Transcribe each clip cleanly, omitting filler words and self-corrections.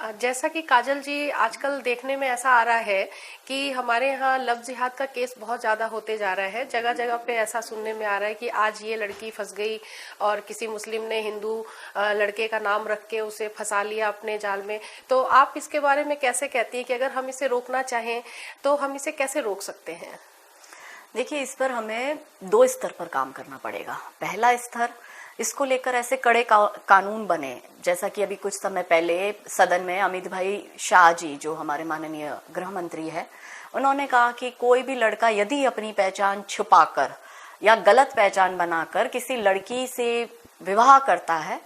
जैसा कि काजल जी आजकल देखने में ऐसा आ रहा है कि हमारे यहाँ लव जिहाद का केस बहुत ज्यादा होते जा रहा है। जगह जगह पे ऐसा सुनने में आ रहा है कि आज ये लड़की फंस गई और किसी मुस्लिम ने हिंदू लड़के का नाम रख के उसे फंसा लिया अपने जाल में। तो आप इसके बारे में कैसे कहती हैं कि अगर हम इसे रोकना चाहें तो हम इसे कैसे रोक सकते हैं? देखिए, इस पर हमें दो स्तर पर काम करना पड़ेगा। पहला स्तर, इसको लेकर ऐसे कड़े कानून बने, जैसा कि अभी कुछ समय पहले सदन में अमित भाई शाह जी, जो हमारे माननीय गृह मंत्री है, उन्होंने कहा कि कोई भी लड़का यदि अपनी पहचान छुपाकर या गलत पहचान बनाकर किसी लड़की से विवाह करता है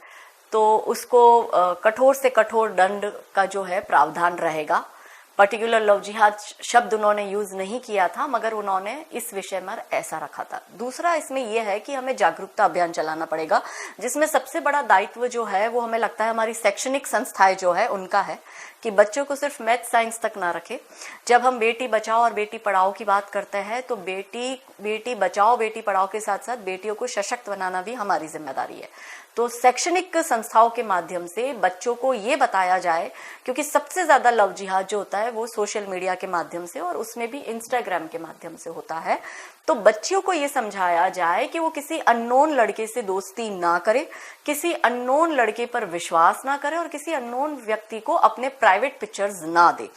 तो उसको कठोर से कठोर दंड का जो है प्रावधान रहेगा। पर्टिकुलर लव जिहाद शब्द उन्होंने यूज नहीं किया था, मगर उन्होंने इस विषय में ऐसा रखा था। दूसरा इसमें यह है कि हमें जागरूकता अभियान चलाना पड़ेगा, जिसमें सबसे बड़ा दायित्व जो है वो हमें लगता है हमारी शैक्षणिक संस्थाएं जो है उनका है कि बच्चों को सिर्फ मैथ साइंस तक ना रखे। जब हम बेटी बचाओ और बेटी पढ़ाओ की बात करते हैं तो बेटी बचाओ बेटी पढ़ाओ के साथ साथ बेटियों को सशक्त बनाना भी हमारी जिम्मेदारी है। तो शैक्षणिक संस्थाओं के माध्यम से बच्चों को ये बताया जाए, क्योंकि सबसे ज्यादा लव जिहाद जो होता है वो सोशल मीडिया के माध्यम से और उसमें भी इंस्टाग्राम के माध्यम से होता है। तो बच्चियों को ये समझाया जाए कि वो किसी अननोन लड़के से दोस्ती ना करे, किसी अननोन लड़के पर विश्वास ना करे और किसी अननोन व्यक्ति को अपने प्राइवेट पिक्चर्स ना दे।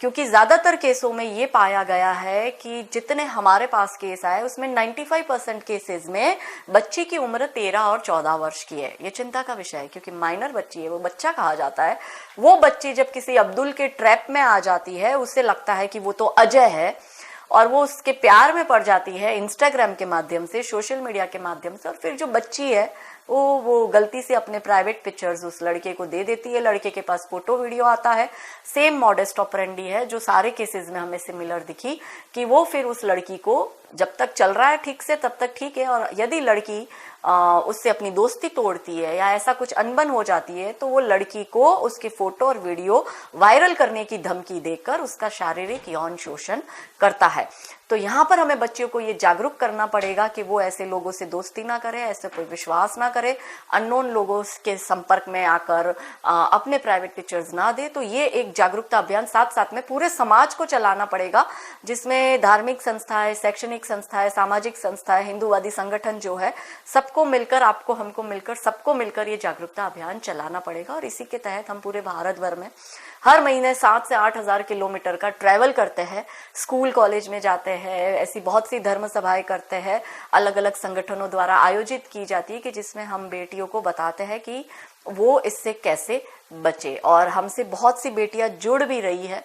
क्योंकि ज्यादातर केसों में ये पाया गया है कि जितने हमारे पास केस आए उसमें 95% केसेस में बच्ची की उम्र 13 और 14 वर्ष की है। ये चिंता का विषय है, क्योंकि माइनर बच्ची है, वो बच्चा कहा जाता है। वो बच्ची जब किसी अब्दुल के ट्रैप में आ जाती है, उसे लगता है कि वो तो अजय है और वो उसके प्यार में पड़ जाती है इंस्टाग्राम के माध्यम से, सोशल मीडिया के माध्यम से, और फिर जो बच्ची है वो गलती से अपने प्राइवेट पिक्चर्स उस लड़के को दे देती है। लड़के के पास फोटो वीडियो आता है, सेम मॉडेस्ट ऑपरेंडी है जो सारे केसेस में हमें सिमिलर दिखी, कि वो फिर उस लड़की को जब तक चल रहा है ठीक से तब तक ठीक है, और यदि लड़की उससे अपनी दोस्ती तोड़ती है या ऐसा कुछ अनबन हो जाती है तो वो लड़की को उसके फोटो और वीडियो वायरल करने की धमकी देकर उसका शारीरिक यौन शोषण करता है। तो यहाँ पर हमें बच्चियों को ये जागरूक करना पड़ेगा कि वो ऐसे लोगों से दोस्ती ना करे, ऐसे कोई विश्वास ना करे, अननोन लोगों के संपर्क में आकर अपने प्राइवेट पिक्चर्स ना दे। तो ये एक जागरूकता अभियान साथ साथ में पूरे समाज को चलाना पड़ेगा, जिसमें धार्मिक संस्थाएं, शैक्षणिक संस्थाएं, सामाजिक संस्थाएं, हिंदूवादी संगठन जो है, सबको मिलकर, आपको हमको मिलकर, सबको मिलकर ये जागरूकता अभियान चलाना पड़ेगा। और इसी के तहत हम पूरे भारत भर में हर महीने 7 से 8 हजार किलोमीटर का ट्रैवल करते हैं, स्कूल कॉलेज में जाते हैं, ऐसी बहुत सी धर्म सभाएं करते हैं, अलग अलग संगठनों द्वारा आयोजित की जाती है, कि जिसमें हम बेटियों को बताते हैं कि वो इससे कैसे बचे। और हमसे बहुत सी बेटियां जुड़ भी रही है।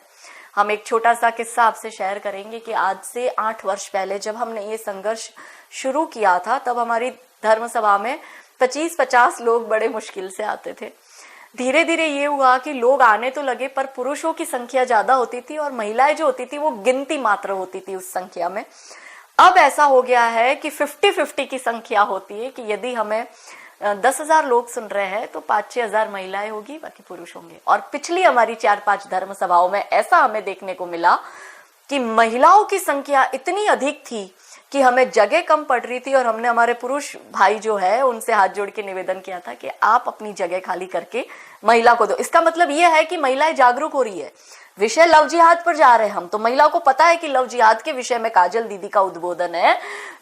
हम एक छोटा सा किस्सा आपसे शेयर करेंगे कि आज से 8 वर्ष पहले जब हमने ये संघर्ष शुरू किया था, तब हमारी धर्म सभा में 25-50 लोग बड़े मुश्किल से आते थे। धीरे धीरे ये हुआ कि लोग आने तो लगे, पर पुरुषों की संख्या ज्यादा होती थी और महिलाएं जो होती थी वो गिनती मात्र होती थी उस संख्या में। अब ऐसा हो गया है कि 50-50 की संख्या होती है, कि यदि हमें 10,000 लोग सुन रहे हैं तो 5-6 हजार महिलाएं होगी, बाकी पुरुष होंगे। और पिछली हमारी 4-5 धर्म सभाओं में ऐसा हमें देखने को मिला कि महिलाओं की संख्या इतनी अधिक थी कि हमें जगह कम पड़ रही थी, और हमने हमारे पुरुष भाई जो है उनसे हाथ जोड़ के निवेदन किया था कि आप अपनी जगह खाली करके महिला को दो। इसका मतलब यह है कि महिलाएं जागरूक हो रही है। विषय लव जिहाद पर जा रहे हैं हम, तो महिला को पता है कि लव जिहाद के विषय में काजल दीदी का उद्बोधन है,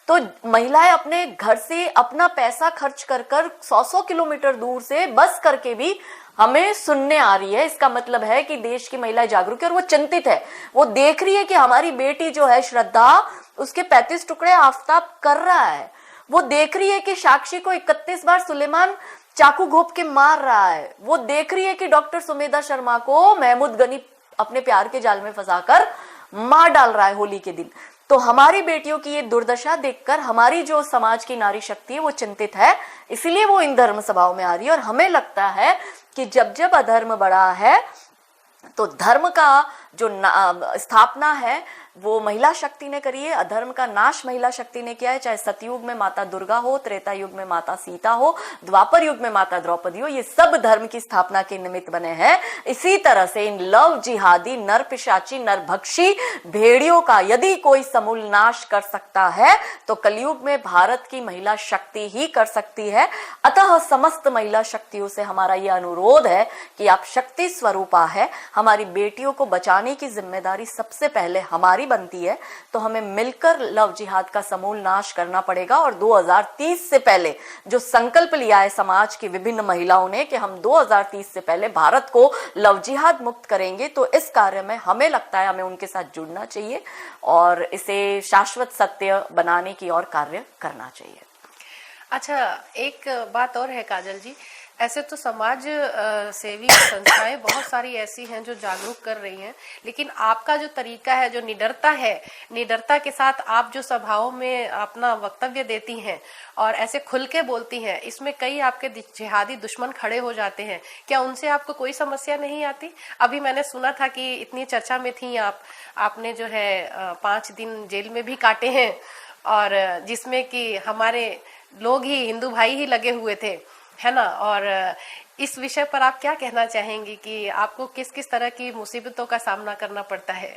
तो महिलाएं अपने घर से अपना पैसा खर्च कर 100-100 किलोमीटर दूर से बस करके भी हमें सुनने आ रही है। इसका मतलब है कि देश की महिलाएं जागरूक है और वो चिंतित है। वो देख रही है कि हमारी बेटी जो है श्रद्धा, उसके 35 टुकड़े आफताब कर रहा है। वो देख रही है कि साक्षी को 31 बार सुलेमान चाकू घोंप के मार रहा है। वो देख रही है कि डॉक्टर सुमेधा शर्मा को महमूद गनी अपने प्यार के जाल में फंसाकर मार डाल रहा है होली के दिन। तो हमारी बेटियों की ये दुर्दशा देखकर हमारी जो समाज की नारी शक्ति है वो चिंतित है, इसलिए वो इन धर्म सभाओं में आ रही है। और हमें लगता है कि जब जब अधर्म बढ़ा है तो धर्म का जो स्थापना है वो महिला शक्ति ने करी है, अधर्म का नाश महिला शक्ति ने किया है, चाहे सतयुग में माता दुर्गा हो, त्रेता युग में माता सीता हो, द्वापर युग में माता द्रौपदी हो, ये सब धर्म की स्थापना के निमित्त बने हैं। इसी तरह से इन लव जिहादी नर पिशाची नरभक्षी भेड़ियों का यदि कोई समूल नाश कर सकता है तो कलयुग में भारत की महिला शक्ति ही कर सकती है। अतः समस्त महिला शक्तियों से हमारा यह अनुरोध है कि आप शक्ति स्वरूपा है, हमारी बेटियों को बचाने की जिम्मेदारी सबसे पहले हमारी बनती है, तो हमें मिलकर लव जिहाद का समूल नाश करना पड़ेगा। और 2030 से पहले जो संकल्प लिया है समाज की विभिन्न महिलाओं ने कि हम 2030 से पहले भारत को लव जिहाद मुक्त करेंगे, तो इस कार्य में हमें लगता है हमें उनके साथ जुड़ना चाहिए और इसे शाश्वत सत्य बनाने की और कार्य करना चाहिए। अच्छा, एक बात और है काजल जी, ऐसे तो समाज सेवी संस्थाएं बहुत सारी ऐसी हैं जो जागरूक कर रही हैं, लेकिन आपका जो तरीका है, जो निडरता है, निडरता के साथ आप जो सभाओं में अपना वक्तव्य देती हैं और ऐसे खुल के बोलती हैं, इसमें कई आपके जिहादी दुश्मन खड़े हो जाते हैं। क्या उनसे आपको कोई समस्या नहीं आती? अभी मैंने सुना था कि इतनी चर्चा में थी आपने जो है 5 दिन जेल में भी काटे हैं, और जिसमें कि हमारे लोग ही, हिंदू भाई ही लगे हुए थे, है ना। और इस विषय पर आप क्या कहना चाहेंगी कि आपको किस किस तरह की मुसीबतों का सामना करना पड़ता है?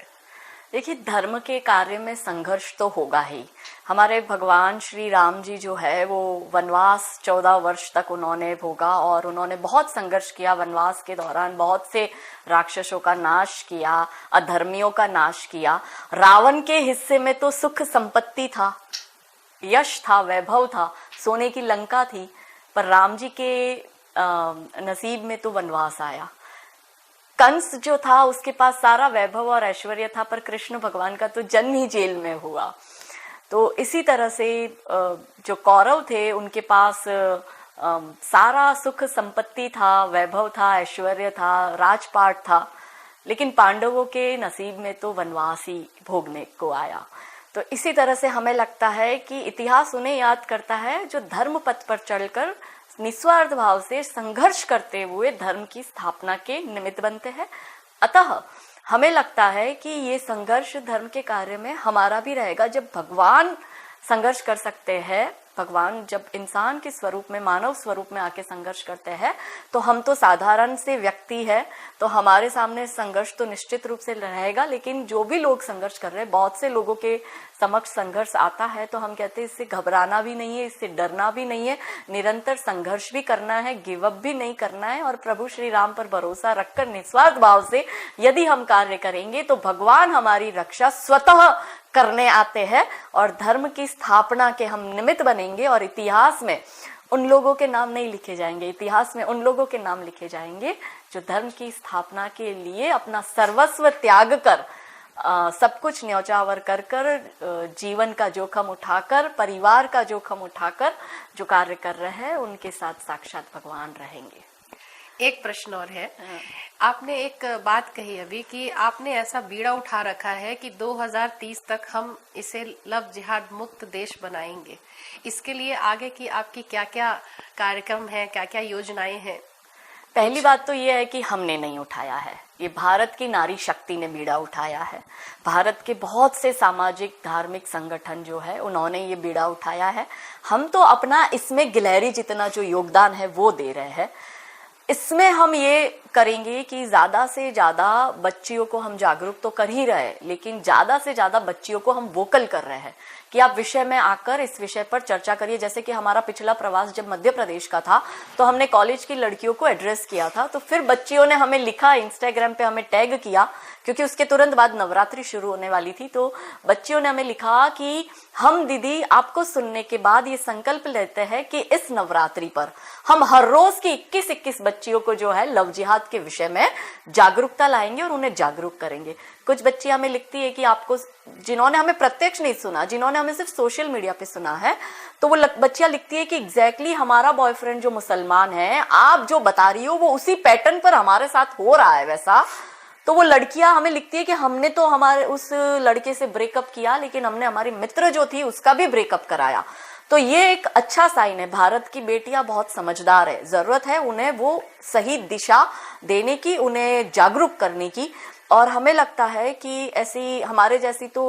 देखिए, धर्म के कार्य में संघर्ष तो होगा ही। हमारे भगवान श्री राम जी जो है वो वनवास 14 वर्ष तक उन्होंने भोगा और उन्होंने बहुत संघर्ष किया। वनवास के दौरान बहुत से राक्षसों का नाश किया, अधर्मियों का नाश किया। रावण के हिस्से में तो सुख संपत्ति था, यश था, वैभव था, सोने की लंका थी, पर राम जी के नसीब में तो वनवास आया। कंस जो था उसके पास सारा वैभव और ऐश्वर्य था, पर कृष्ण भगवान का तो जन्म ही जेल में हुआ। तो इसी तरह से जो कौरव थे उनके पास सारा सुख संपत्ति था, वैभव था, ऐश्वर्य था, राजपाट था, लेकिन पांडवों के नसीब में तो वनवास ही भोगने को आया। तो इसी तरह से हमें लगता है कि इतिहास उन्हें याद करता है जो धर्म पथ पर चलकर निस्वार्थ भाव से संघर्ष करते हुए धर्म की स्थापना के निमित्त बनते हैं। अतः हमें लगता है कि ये संघर्ष धर्म के कार्य में हमारा भी रहेगा। जब भगवान संघर्ष कर सकते हैं, भगवान जब इंसान के स्वरूप में, मानव स्वरूप में आके संघर्ष करते हैं, तो हम तो साधारण से व्यक्ति है, तो हमारे सामने संघर्ष तो निश्चित रूप से रहेगा। लेकिन जो भी लोग संघर्ष कर रहे हैं, बहुत से लोगों के समक्ष संघर्ष आता है, तो हम कहते हैं इससे घबराना भी नहीं है, इससे डरना भी नहीं है, निरंतर संघर्ष भी करना है, गिव अप भी नहीं करना है। और प्रभु श्री राम पर भरोसा रखकर निस्वार्थ भाव से यदि हम कार्य करेंगे तो भगवान हमारी रक्षा स्वतः करने आते हैं और धर्म की स्थापना के हम निमित्त बनेंगे। और इतिहास में उन लोगों के नाम नहीं लिखे जाएंगे, इतिहास में उन लोगों के नाम लिखे जाएंगे जो धर्म की स्थापना के लिए अपना सर्वस्व त्याग कर, सब कुछ न्यौछावर कर कर, जीवन का जोखम उठाकर, परिवार का जोखम उठाकर जो कार्य कर रहे हैं, उनके साथ साक्षात भगवान रहेंगे। एक प्रश्न और है, आपने एक बात कही अभी कि आपने ऐसा बीड़ा उठा रखा है कि 2030 तक हम इसे लव जिहाद मुक्त देश बनाएंगे। इसके लिए आगे की आपकी क्या क्या कार्यक्रम है, क्या क्या योजनाएं हैं? पहली बात तो ये है कि हमने नहीं उठाया है, ये भारत की नारी शक्ति ने बीड़ा उठाया है। भारत के बहुत से सामाजिक धार्मिक संगठन जो है उन्होंने ये बीड़ा उठाया है। हम तो अपना इसमें गिलहरी जितना जो योगदान है वो दे रहे हैं। इसमें हम ये करेंगे कि ज्यादा से ज्यादा बच्चियों को हम जागरूक तो कर ही रहे, लेकिन ज्यादा से ज्यादा बच्चियों को हम वोकल कर रहे हैं कि आप विषय में आकर इस विषय पर चर्चा करिए। जैसे कि हमारा पिछला प्रवास जब मध्य प्रदेश का था तो हमने कॉलेज की लड़कियों को एड्रेस किया था, तो फिर बच्चियों ने हमें लिखा, इंस्टाग्राम पे हमें टैग किया, क्योंकि उसके तुरंत बाद नवरात्रि शुरू होने वाली थी। तो बच्चियों ने हमें लिखा कि हम दीदी आपको सुनने के बाद ये संकल्प लेते हैं कि इस नवरात्रि पर हम हर रोज की 21 बच्चियों को जो है लव जिहाद के विषय में जागरूकता लाएंगे और उन्हें जागरूक करेंगे। कुछ बच्ची हमें लिखती है कि आपको, जिन्होंने हमें प्रत्यक्ष नहीं सुना, जिन्होंने हमें सिर्फ सोशल मीडिया पे सुना है, तो वो बच्चियां लिखती है कि एग्जैक्टली हमारा बॉयफ्रेंड जो मुसलमान है, आप जो बता रही हो वो उसी पैटर्न पर हमारे साथ हो रहा है वैसा। तो वो लड़कियां हमें लिखती है कि हमने तो हमारे उस लड़के से ब्रेकअप किया, लेकिन हमने हमारी मित्र जो थी उसका भी ब्रेकअप कराया। तो ये एक अच्छा साइन है। भारत की बेटियां बहुत समझदार है, जरूरत है उन्हें वो सही दिशा देने की, उन्हें जागरूक करने की। और हमें लगता है कि ऐसी हमारे जैसी तो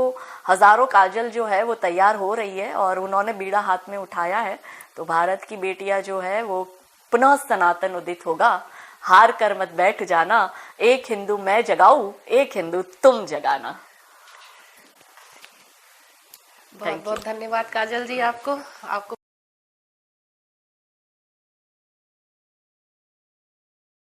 हजारों काजल जो है वो तैयार हो रही है और उन्होंने बीड़ा हाथ में उठाया है। तो भारत की बेटियां जो है वो पुनः सनातन उदित होगा, हार कर मत बैठ जाना, एक हिंदू मैं जगाऊं, एक हिंदू तुम जगाना। बहुत बहुत धन्यवाद काजल जी, आपको